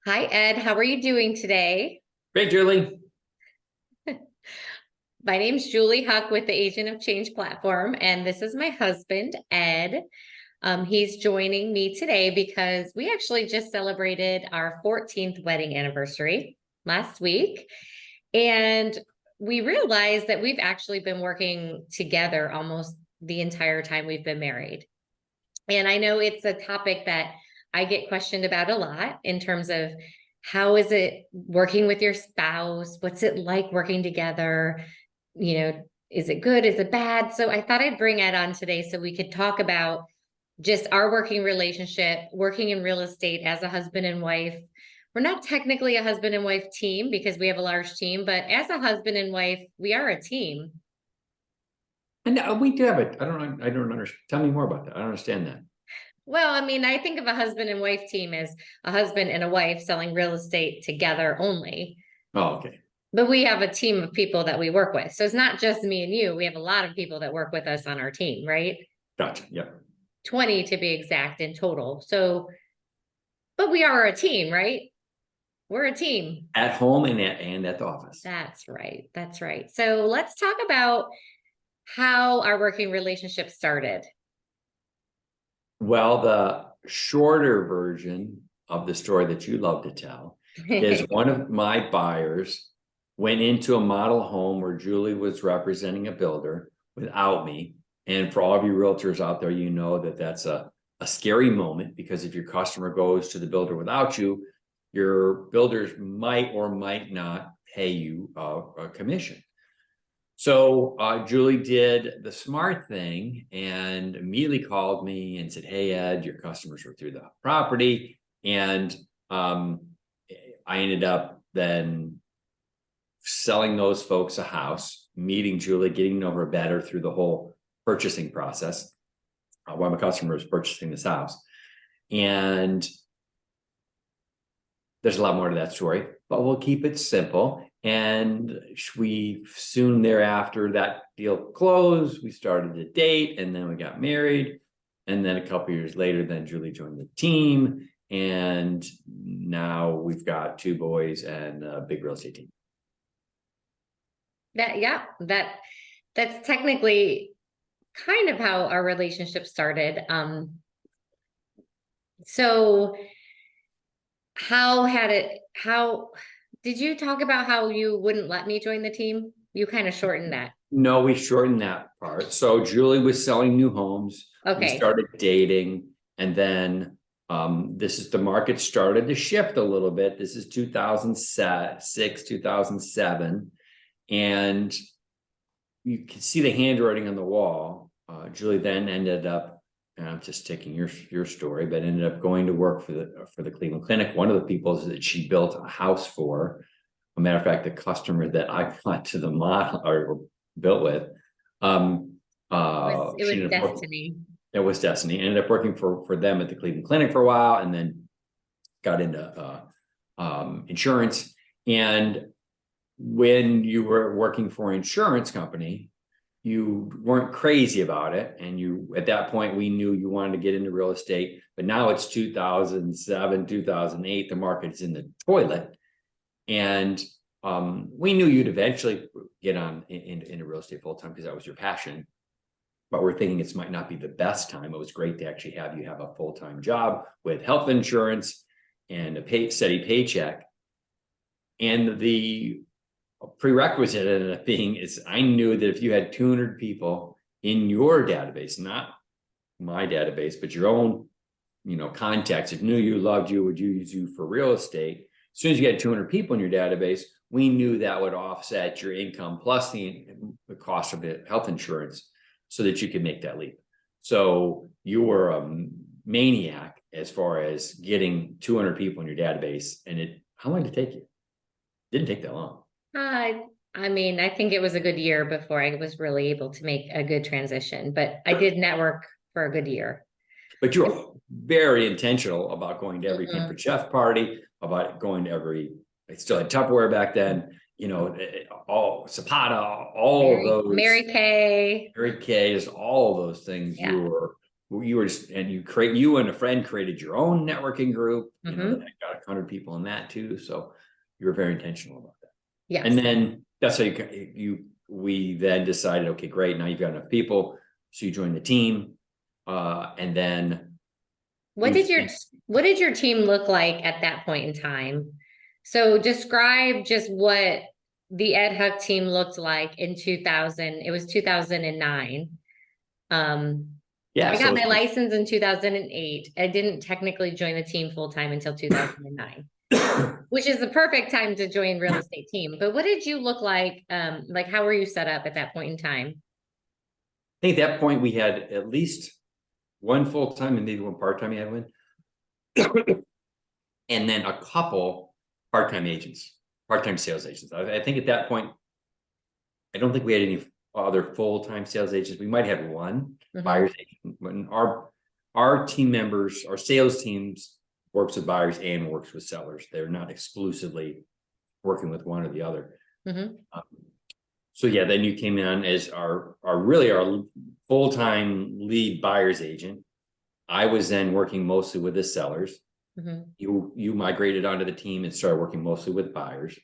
Hi, Ed. How are you doing today? Great, Julie. My name's Julie Huck with the Agent of Change platform, and this is my husband, Ed. He's joining me today because we actually just celebrated our 14th wedding anniversary last week. And we realized that we've actually been working together almost the entire time we've been married. And I know it's a topic that I get questioned about a lot in terms of how is it working with your spouse? What's it like working together? Is it good? Is it bad? So I thought I'd bring Ed on today so we could talk about just our working relationship, working in real estate as a husband and wife. We're not technically a husband and wife team because we have a large team, but as a husband and wife, we are a team. And we do have it. I don't understand. Tell me more about that. I don't understand that. Well, I mean, I think of a husband and wife team as a husband and a wife selling real estate together only. Oh, okay. But we have a team of people that we work with. So it's not just me and you. We have a lot of people that work with us on our team, right? Gotcha. Yep. 20 to be exact in total. So, but we are a team, right? We're a team. At home and at the office. That's right. That's right. So let's talk about how our working relationship started. Well, the shorter version of the story that you love to tell is one of my buyers went into a model home where Julie was representing a builder without me. And for all of you realtors out there, you know that that's a scary moment, because if your customer goes to the builder without you, your builders might or might not pay you a commission. So Julie did the smart thing and immediately called me and said, "Hey, Ed, your customers were through the property." And I ended up then selling those folks a house, meeting Julie, getting to know her better through the whole purchasing process while my customer was purchasing this house. And there's a lot more to that story, but we'll keep it simple. And we soon thereafter, that deal closed, we started to date, and then we got married. And then a couple years later, then Julie joined the team. And now we've got 2 boys and a big real estate team. That's technically kind of how our relationship started. So how did you talk about how you wouldn't let me join the team? You kind of shortened that. No, we shortened that part. So Julie was selling new homes. Okay. We started dating, and then the market started to shift a little bit. This is 2006, 2007. And you can see the handwriting on the wall. Julie then ended up, and I'm just taking your story, but ended up going to work for the Cleveland Clinic. One of the people that she built a house for, a matter of fact, the customer that I got to the model or built with, it was Destiny. It was Destiny. Ended up working for them at the Cleveland Clinic for a while, and then got into insurance. And when you were working for an insurance company, you weren't crazy about it. And at that point, we knew you wanted to get into real estate, but now it's 2007, 2008, the market's in the toilet. And we knew you'd eventually get into real estate full time because that was your passion. But we're thinking it might not be the best time. It was great to actually have you have a full-time job with health insurance and a steady paycheck. And the prerequisite ended up being is I knew that if you had 200 people in your database, not my database, but your own, contacts that knew you, loved you, would use you for real estate. As soon as you had 200 people in your database, we knew that would offset your income plus the cost of the health insurance so that you could make that leap. So you were a maniac as far as getting 200 people in your database. And how long did it take you? Didn't take that long. I mean, I think it was a good year before I was really able to make a good transition, but I did network for a good year. But you were very intentional about going to every Pampered Chef party, about going to I still had Tupperware back then, all Zapata, all those. Mary Kay, just all those things. Yeah. You were you were just, and you and a friend created your own networking group, you know, that got 100 people in that too. So you were very intentional about that. Yes. And then that's how we then decided, okay, great. Now you've got enough people. So you joined the team. And then what did your team look like at that point in time? So describe just what the Ed Huck team looked like in 2000. It was 2009. Yeah, I so got my license in 2008. I didn't technically join the team full time until 2009, which is the perfect time to join real estate team. But what did you look like? Like how were you set up at that point in time? I think at that point we had at least one full-time and maybe one part-time you had one. And then a couple part-time agents, part-time sales agents. I think at that point, I don't think we had any other full-time sales agents. We might have one buyer's agent. When our team members, our sales teams works with buyers and works with sellers. They're not exclusively working with one or the other. So yeah, then you came in as our full-time lead buyer's agent. I was then working mostly with the sellers. You migrated onto the team and started working mostly with buyers.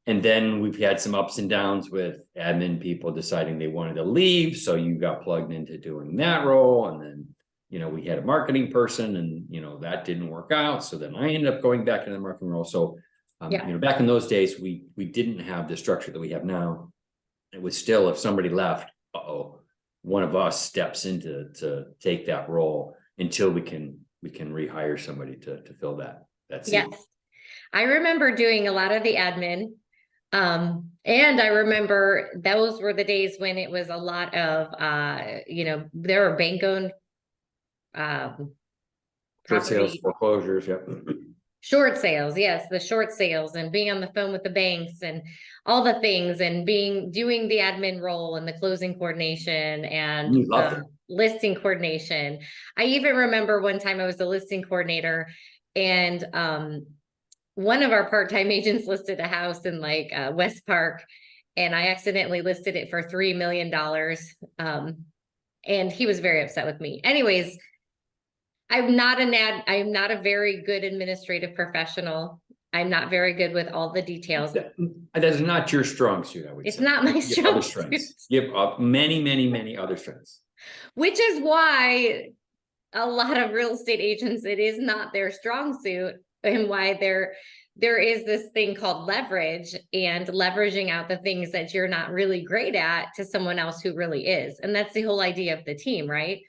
And then we've had some ups and downs with admin people deciding they wanted to leave. So you got plugged into doing that role. And then, you know, we had a marketing person and, you know, that didn't work out. So then I ended up going back into the marketing role. So, you know, back in those days, we didn't have the structure that we have now. It was still, if somebody left, one of us steps in to take that role until we can rehire somebody to fill that seat. Yes. I remember doing a lot of the admin. And I remember those were the days when it was a lot of, you know, there were bank-owned, short sales, foreclosures. Yep. Short sales. Yes. The short sales and being on the phone with the banks and all the things and doing the admin role and the closing coordination and listing coordination. I even remember one time I was the listing coordinator and, one of our part-time agents listed a house in like West Park and I accidentally listed it for $3 million. And he was very upset with me. Anyways, I'm not a very good administrative professional. I'm not very good with all the details. That's not your strong suit, I would say. It's not my strong suit. You have many other strengths. Which is why a lot of real estate agents, it is not their strong suit. And why there is this thing called leverage and leveraging out the things that you're not really great at to someone else who really is. And that's the whole idea of the team, right?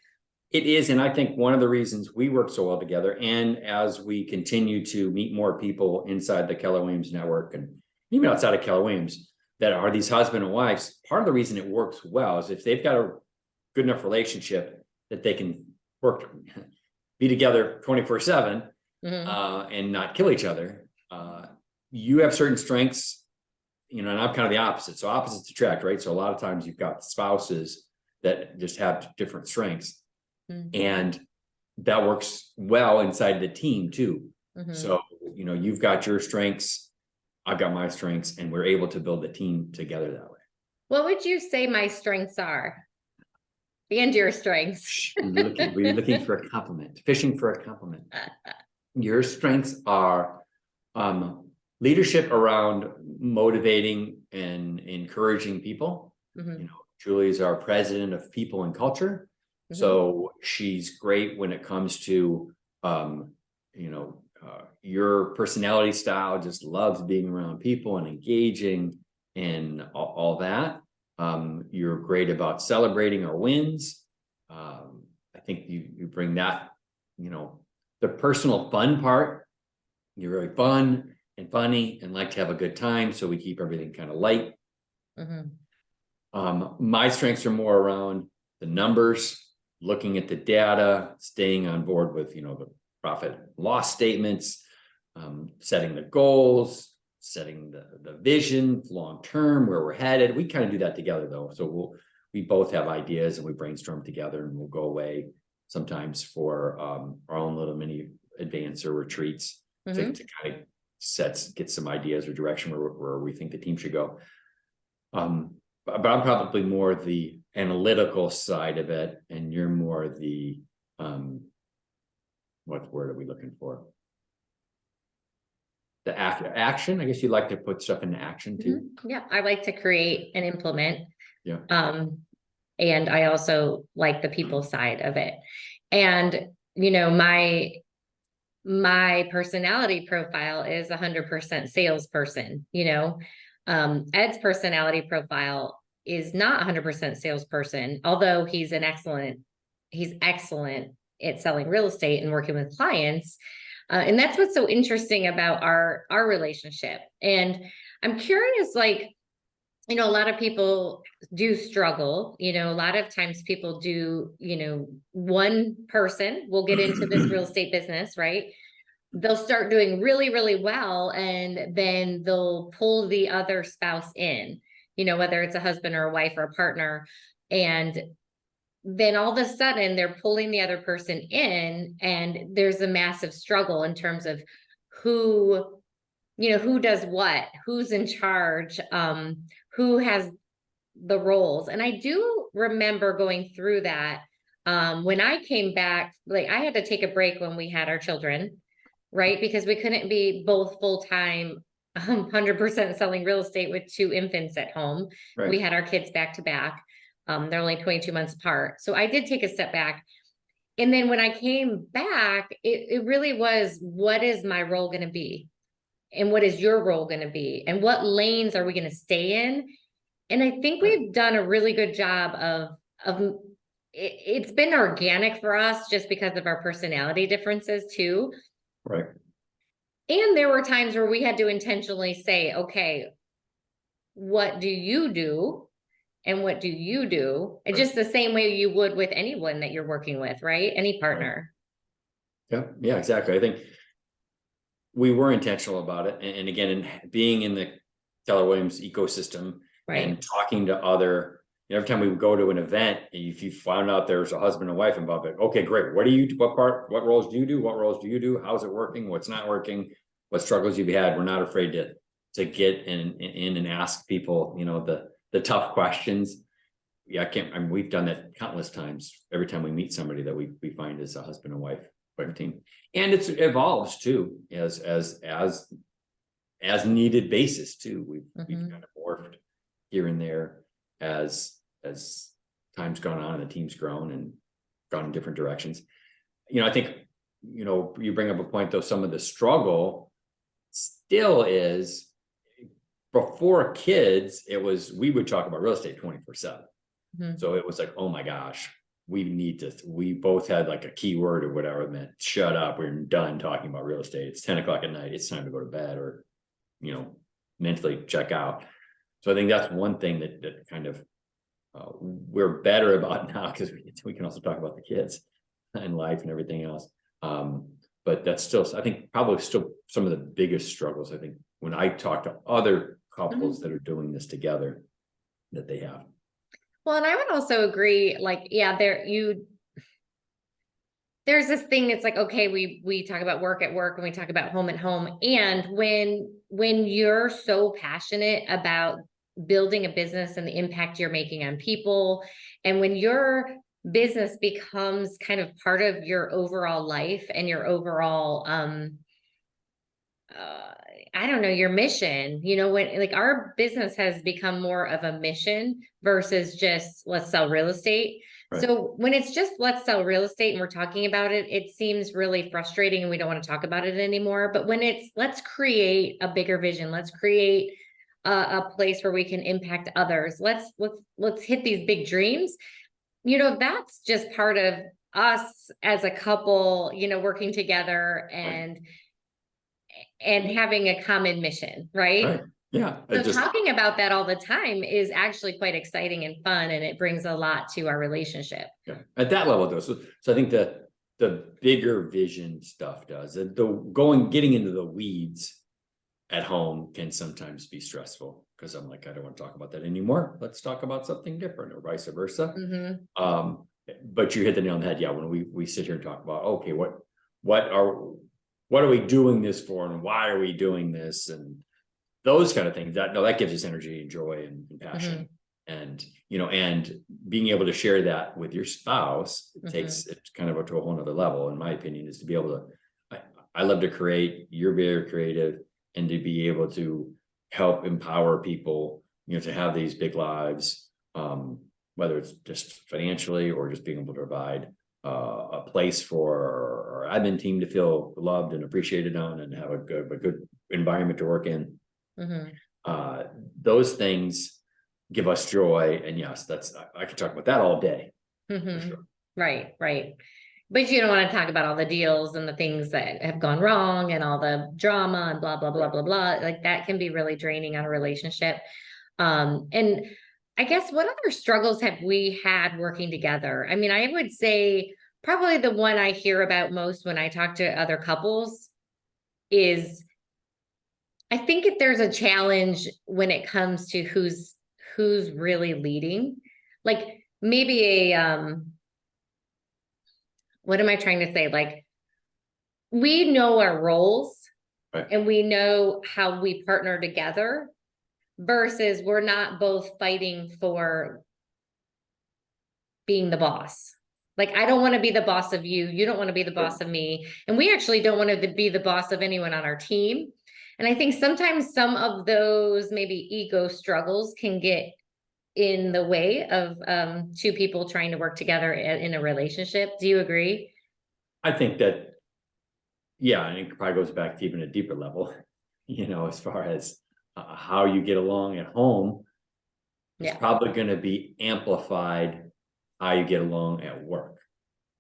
It is. And I think one of the reasons we work so well together, and as we continue to meet more people inside the Keller Williams network and even outside of Keller Williams that are these husband and wives, part of the reason it works well is if they've got a good enough relationship that they can be together 24/7. And not kill each other. You have certain strengths, you know, and I'm kind of the opposite. So opposites attract, right? So a lot of times you've got spouses that just have different strengths and that works well inside the team too. So, you know, you've got your strengths, I've got my strengths, and we're able to build the team together that way. What would you say my strengths are? And your strengths? We're looking for a compliment, fishing for a compliment. Your strengths are leadership around motivating and encouraging people. You know, Julie is our president of people and culture. So she's great when it comes to, you know, your personality style, just loves being around people and engaging and all that. You're great about celebrating our wins. I think you bring that, you know, the personal fun part. You're very fun and funny and like to have a good time. So we keep everything kind of light. My strengths are more around the numbers, looking at the data, staying on board with, you know, the profit loss statements, setting the goals, setting the vision long term, where we're headed. We kind of do that together though. So we both have ideas and we brainstorm together and we'll go away sometimes for our own little mini advance or retreats to kind of get some ideas or direction where we think the team should go. But I'm probably more the analytical side of it, and you're more the, what word are we looking for? The action, I guess you like to put stuff into action too. Yeah, I like to create and implement. Yeah. And I also like the people side of it. And, my personality profile is 100% salesperson, Ed's personality profile is not 100% salesperson, although he's excellent at selling real estate and working with clients. And that's what's so interesting about our relationship. And I'm curious, like, a lot of people do struggle, a lot of times people do, one person will get into this real estate business, right? They'll start doing really, really well, and then they'll pull the other spouse in, whether it's a husband or a wife or a partner. And then all of a sudden they're pulling the other person in, and there's a massive struggle in terms of who does what, who's in charge, who has the roles. And I do remember going through that. When I came back, like, I had to take a break when we had our children, right? Because we couldn't be both full-time, 100% selling real estate with 2 infants at home. Right. We had our kids back to back. They're only 22 months apart. So I did take a step back. And then when I came back, it really was, what is my role going to be? And what is your role going to be? And what lanes are we going to stay in? And I think we've done a really good job of it's been organic for us just because of our personality differences too. Right. And there were times where we had to intentionally say, okay, what do you do? And what do you do? Right. Just the same way you would with anyone that you're working with, right? Any partner. Right. Yeah, exactly. I think we were intentional about it. And again, in being in the Keller Williams ecosystem, right, and talking to other, every time we would go to an event, if you found out there's a husband and wife involved, like, okay, great. What roles do you do? What roles do you do? How's it working? What's not working? What struggles you've had? We're not afraid to get in and ask people, the tough questions. Yeah, we've done that countless times. Every time we meet somebody that we find is a husband and wife team, and it evolves too as needed basis too. We've kind of morphed here and there as time's gone on and the team's grown and gone in different directions. I think, you bring up a point though, some of the struggle still is, before kids, we would talk about real estate 24/7. So it was like, oh my gosh, we both had like a keyword or whatever it meant, shut up, we're done talking about real estate. It's 10 o'clock at night. It's time to go to bed, or, mentally check out. So I think that's one thing that kind of we're better about now, because we can also talk about the kids and life and everything else. But that's still, I think, probably still some of the biggest struggles, I think, when I talk to other couples that are doing this together, that they have. Well, and I would also agree, like, yeah, there's this thing, it's like, okay, we talk about work at work and we talk about home at home. And when you're so passionate about building a business and the impact you're making on people, and when your business becomes kind of part of your overall life and your overall, I don't know, your mission, when, like, our business has become more of a mission versus just let's sell real estate. Right. So when it's just let's sell real estate and we're talking about it, it seems really frustrating and we don't want to talk about it anymore. But when it's let's create a bigger vision, let's create a place where we can impact others. Let's hit these big dreams. That's just part of us as a couple, working together and having a common mission, right? Yeah. So talking about that all the time is actually quite exciting and fun, and it brings a lot to our relationship. Yeah, at that level though. So I think the bigger vision stuff does. Getting into the weeds at home can sometimes be stressful, because I'm like, I don't want to talk about that anymore. Let's talk about something different, or vice versa. But you hit the nail on the head. Yeah, when we sit here and talk about, okay, what are we doing this for, and why are we doing this, and those kind of things, that gives us energy and joy and passion. And, you know, and being able to share that with your spouse Mhm. takes it kind of to a whole nother level, in my opinion, is to be able to, I love to create, you're very creative, and to be able to help empower people, you know, to have these big lives, whether it's just financially or just being able to provide a place for our admin team to feel loved and appreciated on, and have a good environment to work in. Mhm. Those things give us joy. And yes, I could talk about that all day. For Mhm. sure. Right, right. But you don't want to talk about all the deals and the things that have gone wrong and all the drama and blah, blah, blah, blah, blah. Like that can be really draining on a relationship. And I guess what other struggles have we had working together? I mean, I would say probably the one I hear about most when I talk to other couples is I think if there's a challenge when it comes to who's really leading. Like maybe what am I trying to say? Like we know our roles Right. and we know how we partner together versus we're not both fighting for being the boss. Like, I don't want to be the boss of you. You don't want to be the boss of me. And we actually don't want to be the boss of anyone on our team. And I think sometimes some of those maybe ego struggles can get in the way of two people trying to work together in a relationship. Do you agree? I think that, yeah, and it probably goes back to even a deeper level, you know, as far as how you get along at home, it's Yeah. probably going to be amplified how you get along at work.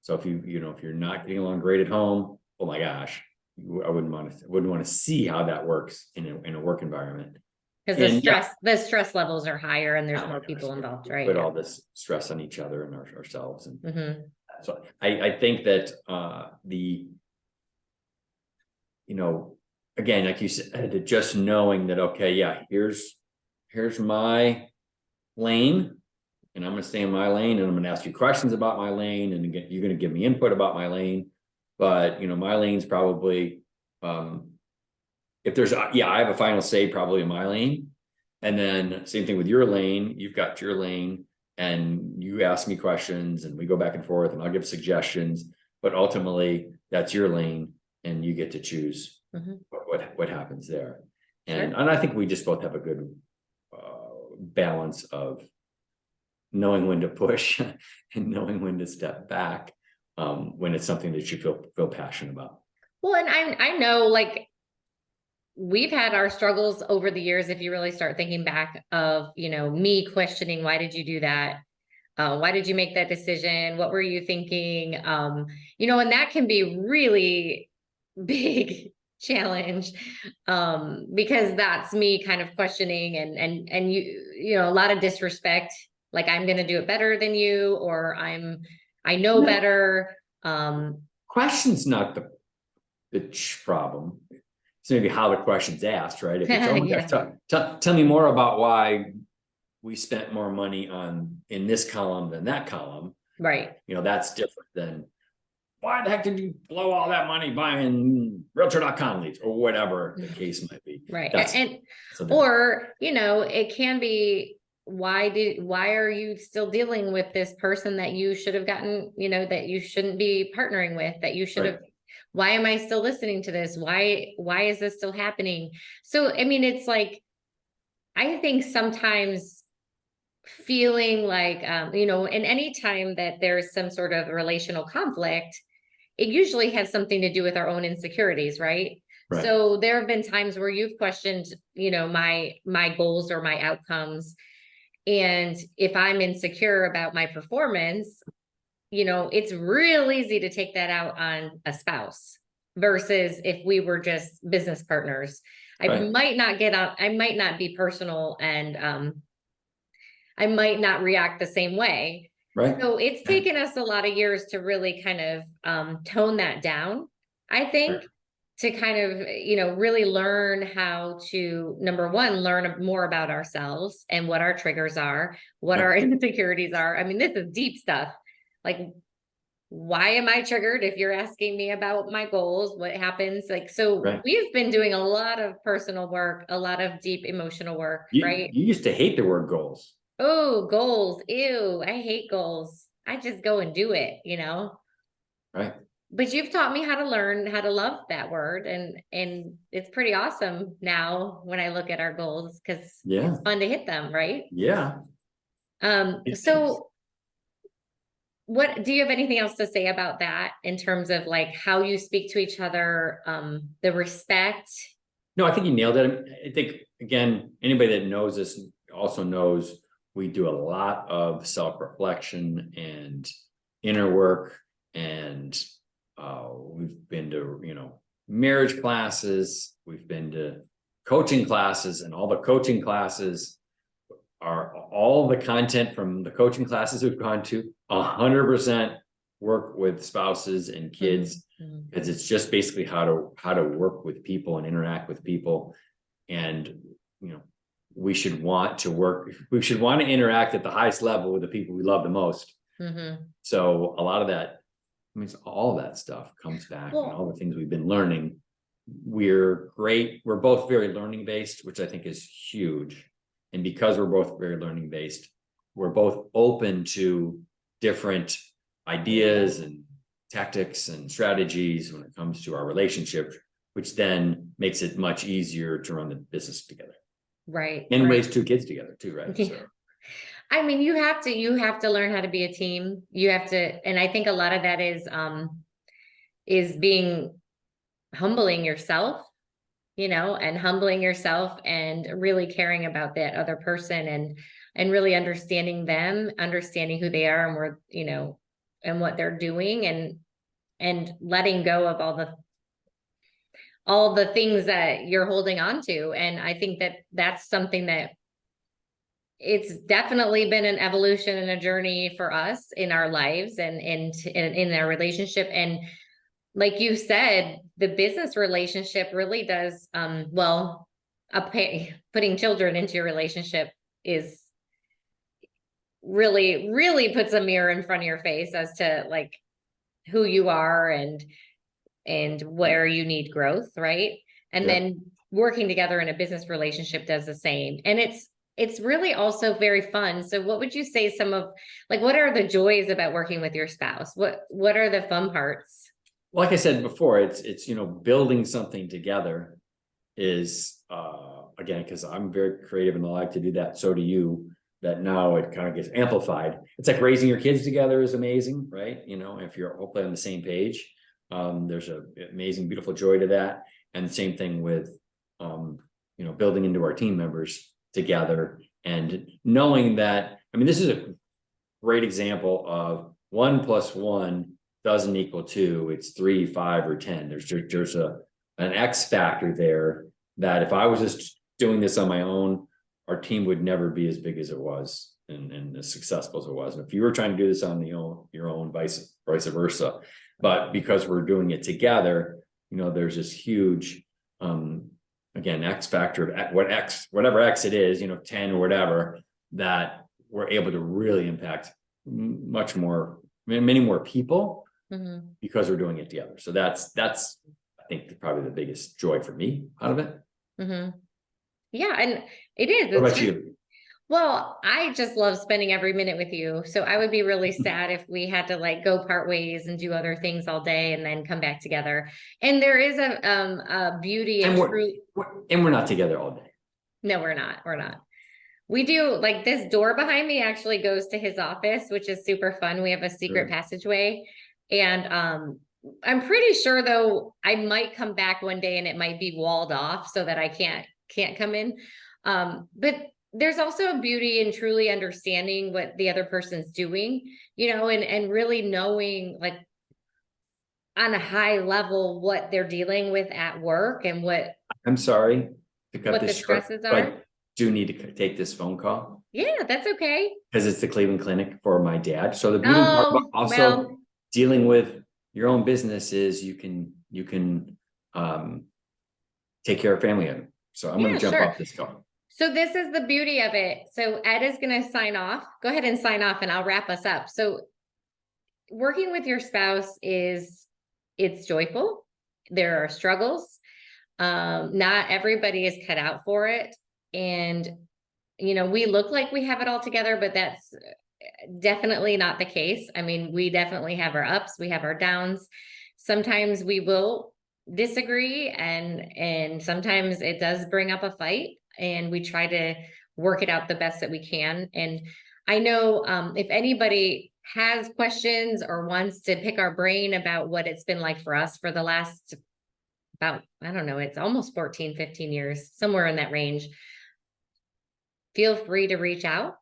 So if you know, if you're not getting along great at home, oh my gosh, I wouldn't want to see how that works in a work environment. Because And yeah, the stress levels are higher and there's oh my more gosh, people involved, we right? put Yeah. all this stress on each other and ourselves. And Mm-hmm. so I think that you know, again, like you said, just knowing that, okay, yeah, here's my lane, and I'm going to stay in my lane, and I'm going to ask you questions about my lane, and again, you're going to give me input about my lane. But you know, my lane's probably, if there's, yeah, I have a final say probably in my lane. And then same thing with your lane, you've got your lane, and you ask me questions, and we go back and forth, and I'll give suggestions, but ultimately that's your lane, and you get to choose Mm-hmm. what happens there. And Sure. I think we just both have a good balance of knowing when to push and knowing when to step back, when it's something that you feel passionate about. Well, and I know like we've had our struggles over the years. If you really start thinking back of, you know, me questioning, why did you do that? Why did you make that decision? What were you thinking? You know, and that can be really big challenge because that's me kind of questioning and you know, a lot of disrespect, like I'm going to do it better than you, or I know No. better. Question's not the problem. It's maybe how the question's asked, right? If it's, oh my Yeah. gosh, tell me more about why we spent more money in this column than that column. Right. You know, that's different than, why the heck did you blow all that money buying realtor.com leads, or whatever the case might be. Right. That's Or, you know, it can be, why are you still dealing with this person that you should have gotten, you know, that you shouldn't be partnering with, that you should have, why am I still listening to this? Why is this still happening? So, I mean, it's like, I think sometimes feeling like, you know, and any time that there's some sort of relational conflict, it usually has something to do with our own insecurities, right? Right. So there have been times where you've questioned, you know, my goals or my outcomes. And if I'm insecure about my performance, you know, it's real easy to take that out on a spouse versus if we were just business partners. I might not be personal and I might not react the same way. Right. So it's taken us a lot of years to really kind of tone that down, I think, to kind of, you know, really learn how to, number one, learn more about ourselves and what our triggers are, what our insecurities are. I mean, this is deep stuff. Like, why am I triggered? If you're asking me about my goals, what happens? Like, so we've been doing a lot of personal work, a lot of deep emotional work, right? You used to hate the word goals. Oh, goals. Ew, I hate goals. I just go and do it, right? But you've taught me how to learn how to love that word, and it's pretty awesome now when I look at our goals because Yeah, it's fun to hit them, right? yeah. It is. So what do you have anything else to say about that in terms of like how you speak to each other, the respect? No, I think you nailed it. I think, again, anybody that knows us also knows we do a lot of self-reflection and inner work. And we've been to, marriage classes, we've been to coaching classes, and all the coaching classes are all the content from the coaching classes we've gone to 100% work with spouses and kids, Mhm. because it's just basically how to work with people and interact with people. And we should want to interact at the highest level with the people we love the most. Mhm. So a lot of that, I mean, all that stuff comes back, and all Well, the things we've been learning. We're both very learning based, which I think is huge. And because we're both very learning based, we're both open to different ideas and tactics and strategies when it comes to our relationship, which then makes it much easier to run the business together right, and right. raise two kids together too, right? Yeah. So I mean, you have to learn how to be a team. You have to, and I think a lot of that is being humbling yourself, and humbling yourself and really caring about that other person and really understanding them, understanding who they are and where, and what they're doing and letting go of all the things that you're holding on to. And I think that that's something that it's definitely been an evolution and a journey for us in our lives and in our relationship. And like you said, the business relationship really does, well, putting children into your relationship is really puts a mirror in front of your face as to like who you are and where you need growth, right? And yeah. then working together in a business relationship does the same. And it's really also very fun. So what would you say what are the joys about working with your spouse? What are the fun parts? Like I said before, it's building something together is again, because I'm very creative and I like to do that. So do you. That now it kind of gets amplified. It's like raising your kids together is amazing, right? If you're hopefully on the same page, there's a amazing, beautiful joy to that. And the same thing with building into our team members together and knowing that. I mean, this is a great example of 1 + 1 doesn't equal 2. It's 3, 5, or 10. There's an X factor there that if I was just doing this on my own, our team would never be as big as it was and as successful as it was. And if you were trying to do this on your own, vice versa. But because we're doing it together, there's this huge, again, X factor of whatever X it is, 10 or whatever, that we're able to really impact much more, many more people Mhm. because we're doing it together. So that's I think probably the biggest joy for me out of it. Mhm. Yeah, and it is. What It's about you? Well, I just love spending every minute with you. So I would be really sad if we had to like go part ways and do other things all day and then come back together. And there is a beauty And and we're, true. we're not together all day. No, we're not. We're not. We do like this door behind me actually goes to his office, which is super fun. We have a secret Sure. passageway. And I'm pretty sure though I might come back one day and it might be walled off so that I can't come in. But there's also a beauty in truly understanding what the other person's doing, and really knowing like on a high level what they're dealing with at work and I'm sorry to cut what the this short, stresses but are. I do need to take this phone call Yeah, that's okay. because it's the Cleveland Clinic for my dad. So the beauty part about Oh, also well, dealing with your own business is you can um, take care of family items. So I'm going yeah, to jump sure. off this call. So this is the beauty of it. So Ed is going to sign off. Go ahead and sign off and I'll wrap us up. So working with your spouse it's joyful. There are struggles. Not everybody is cut out for it. And we look like we have it all together, but that's definitely not the case. I mean, we definitely have our ups, we have our downs. Sometimes we will disagree, and sometimes it does bring up a fight, and we try to work it out the best that we can. And I know if anybody has questions or wants to pick our brain about what it's been like for us for the last about, I don't know, it's almost 14, 15 years, somewhere in that range, feel free to reach out.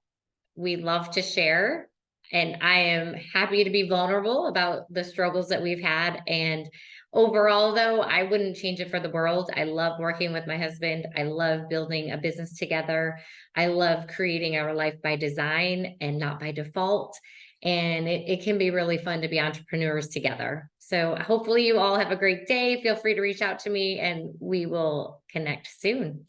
We love to share, and I am happy to be vulnerable about the struggles that we've had. And overall, though, I wouldn't change it for the world. I love working with my husband. I love building a business together. I love creating our life by design and not by default. And it can be really fun to be entrepreneurs together. So hopefully you all have a great day. Feel free to reach out to me, and we will connect soon.